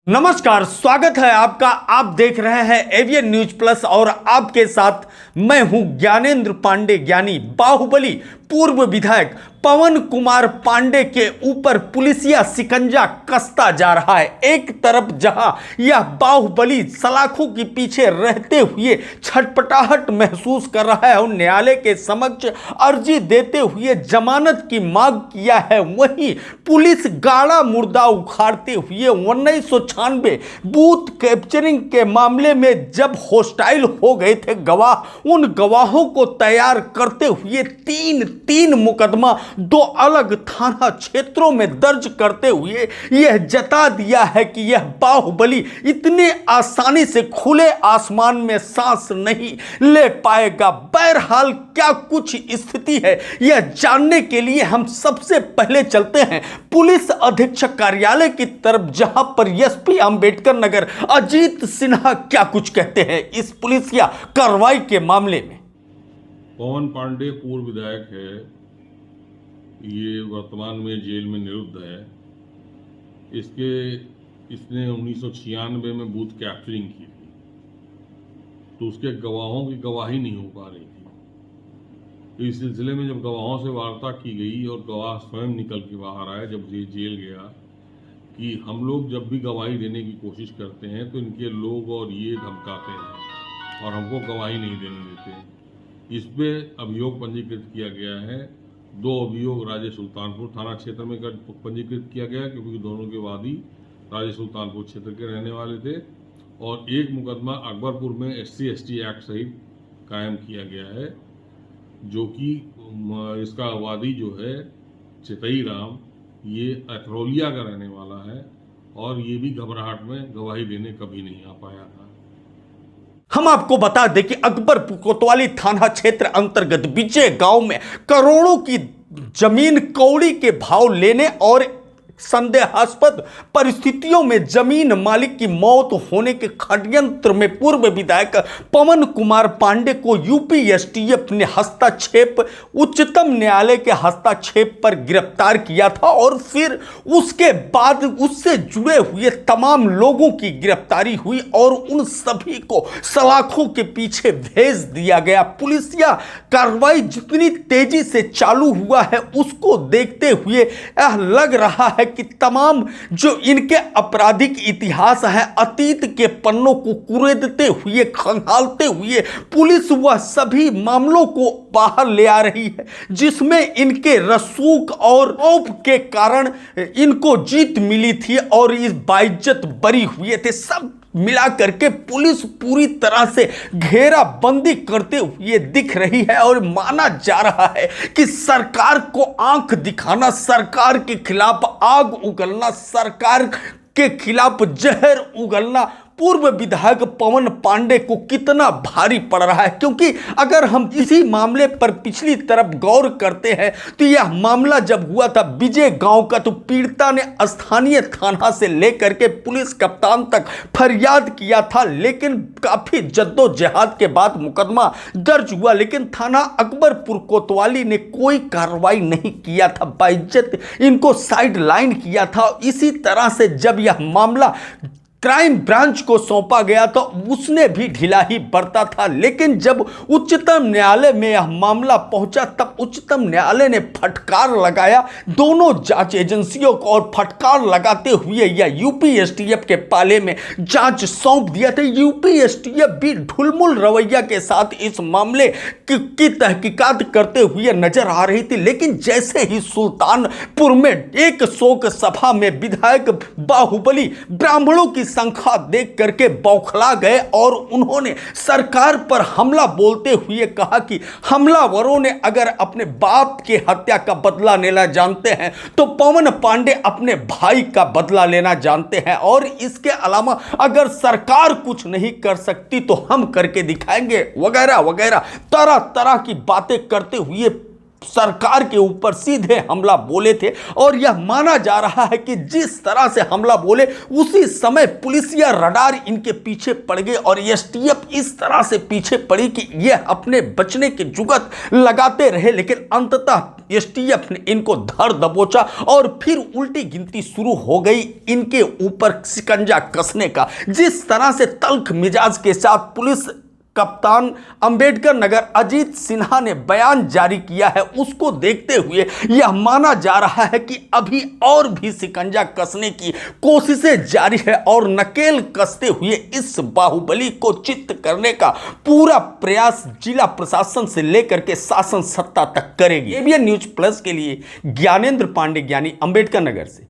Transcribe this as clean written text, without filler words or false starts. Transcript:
नमस्कार, स्वागत है आपका। आप देख रहे हैं एवीएन न्यूज प्लस और आपके साथ मैं हूं ज्ञानेंद्र पांडे ज्ञानी। बाहुबली पूर्व विधायक पवन कुमार पांडे के ऊपर पुलिसिया शिकंजा कसता जा रहा है। एक तरफ जहां यह बाहुबली सलाखों के पीछे रहते हुए छटपटाहट महसूस कर रहा है और न्यायालय के समक्ष अर्जी देते हुए जमानत की मांग किया है, वहीं पुलिस गाड़ा मुर्दा उखाड़ते हुए 1996 बूथ कैप्चरिंग के मामले में जब हॉस्टाइल हो गए थे गवाह, उन गवाहों को तैयार करते हुए तीन मुकदमा दो अलग थाना क्षेत्रों में दर्ज करते हुए यह जता दिया है कि यह बाहुबली इतने आसानी से खुले आसमान में सांस नहीं ले पाएगा। बहरहाल क्या कुछ स्थिति है यह जानने के लिए हम सबसे पहले चलते हैं पुलिस अधीक्षक कार्यालय की तरफ, जहां पर एसपी अंबेडकर नगर अजीत सिन्हा क्या कुछ कहते हैं इस पुलिसिया कार्रवाई के मामले में। पवन पांडे पूर्व विधायक है, ये वर्तमान में जेल में निरुद्ध है। इसने 1996 में बूथ कैप्चरिंग की थी, तो उसके गवाहों की गवाही नहीं हो पा रही थी। तो इस सिलसिले में जब गवाहों से वार्ता की गई और गवाह स्वयं निकल के बाहर आए जब ये जेल गया कि हम लोग जब भी गवाही देने की कोशिश करते हैं तो इनके लोग और ये धमकाते हैं और हमको गवाही नहीं देने देते हैं। इस पे अभियोग पंजीकृत किया गया है। 2 अभियोग राजे सुल्तानपुर थाना क्षेत्र में पंजीकृत किया गया क्योंकि दोनों के वादी राजे सुल्तानपुर क्षेत्र के रहने वाले थे, और एक मुकदमा अकबरपुर में SC/ST एक्ट सहित कायम किया गया है, जो कि इसका वादी जो है चितई राम, ये अथरौलिया का रहने वाला है और ये भी घबराहट में गवाही देने कभी नहीं आ पाया था। हम आपको बता दें कि अकबरपुर कोतवाली थाना क्षेत्र अंतर्गत विजय गांव में करोड़ों की जमीन कौड़ी के भाव लेने और संदेहास्पद परिस्थितियों में जमीन मालिक की मौत होने के षड्यंत्र में पूर्व विधायक पवन कुमार पांडे को यूपी एसटीएफ ने हस्तक्षेप उच्चतम न्यायालय के हस्तक्षेप पर गिरफ्तार किया था और फिर उसके बाद उससे जुड़े हुए तमाम लोगों की गिरफ्तारी हुई और उन सभी को सलाखों के पीछे भेज दिया गया। पुलिसिया कार्रवाई जितनी तेजी से चालू हुआ है उसको देखते हुए यह लग रहा है कि तमाम जो इनके आपराधिक इतिहास है, अतीत के पन्नों को कुरेदते हुए खंगालते हुए पुलिस वह सभी मामलों को बाहर ले आ रही है जिसमें इनके रसूख और औप के कारण इनको जीत मिली थी और इस बाइज्जत बरी हुए थे। सब मिला करके पुलिस पूरी तरह से घेराबंदी करते हुए दिख रही है और माना जा रहा है कि सरकार को आंख दिखाना, सरकार के खिलाफ आग उगलना, सरकार के खिलाफ जहर उगलना पूर्व विधायक पवन पांडे को कितना भारी पड़ रहा है। क्योंकि अगर हम इसी मामले पर पिछली तरफ गौर करते हैं तो यह मामला जब हुआ था विजय गांव का, तो पीड़िता ने स्थानीय थाना से लेकर के पुलिस कप्तान तक फरियाद किया था, लेकिन काफी जद्दोजहद के बाद मुकदमा दर्ज हुआ, लेकिन थाना अकबरपुर कोतवाली ने कोई कार्रवाई नहीं किया था, बाइज्जत इनको साइड लाइन किया था। इसी तरह से जब यह मामला क्राइम ब्रांच को सौंपा गया तो उसने भी ढिलाई बरता था, लेकिन जब उच्चतम न्यायालय में यह मामला पहुंचा तब उच्चतम न्यायालय ने फटकार लगाया दोनों जांच एजेंसियों को और फटकार लगाते हुए यह यूपी एसटीएफ के पाले में जांच सौंप दिया था। यूपी एसटीएफ भी ढुलमुल रवैया के साथ इस मामले की तहकीकात करते हुए नजर आ रही थी, लेकिन जैसे ही सुल्तानपुर में एक शोक सभा में विधायक बाहुबली ब्राह्मणों की संख्या देख करके बौखला गए और उन्होंने सरकार पर हमला बोलते हुए कहा कि हमलावरों ने अगर अपने बाप के हत्या का बदला लेना जानते हैं तो पवन पांडे अपने भाई का बदला लेना जानते हैं, और इसके अलावा अगर सरकार कुछ नहीं कर सकती तो हम करके दिखाएंगे वगैरह वगैरह तरह तरह की बातें करते हुए सरकार के ऊपर सीधे हमला बोले थे और यह माना जा रहा है कि जिस तरह से हमला बोले उसी समय पुलिसिया रडार इनके पीछे पड़ गए और एसटीएफ इस तरह से पीछे पड़ी कि यह अपने बचने की जुगत लगाते रहे, लेकिन अंततः एसटीएफ ने इनको धर दबोचा और फिर उल्टी गिनती शुरू हो गई इनके ऊपर शिकंजा कसने का। जिस तरह से तल्ख मिजाज के साथ पुलिस कप्तान अंबेडकर नगर अजीत सिन्हा ने बयान जारी किया है, उसको देखते हुए यह माना जा रहा है कि अभी और भी शिकंजा कसने की कोशिशें जारी है और नकेल कसते हुए इस बाहुबली को चित्त करने का पूरा प्रयास जिला प्रशासन से लेकर के शासन सत्ता तक करेगी। एबीएन न्यूज प्लस के लिए ज्ञानेंद्र पांडे, ज्ञानी, अंबेडकर नगर से।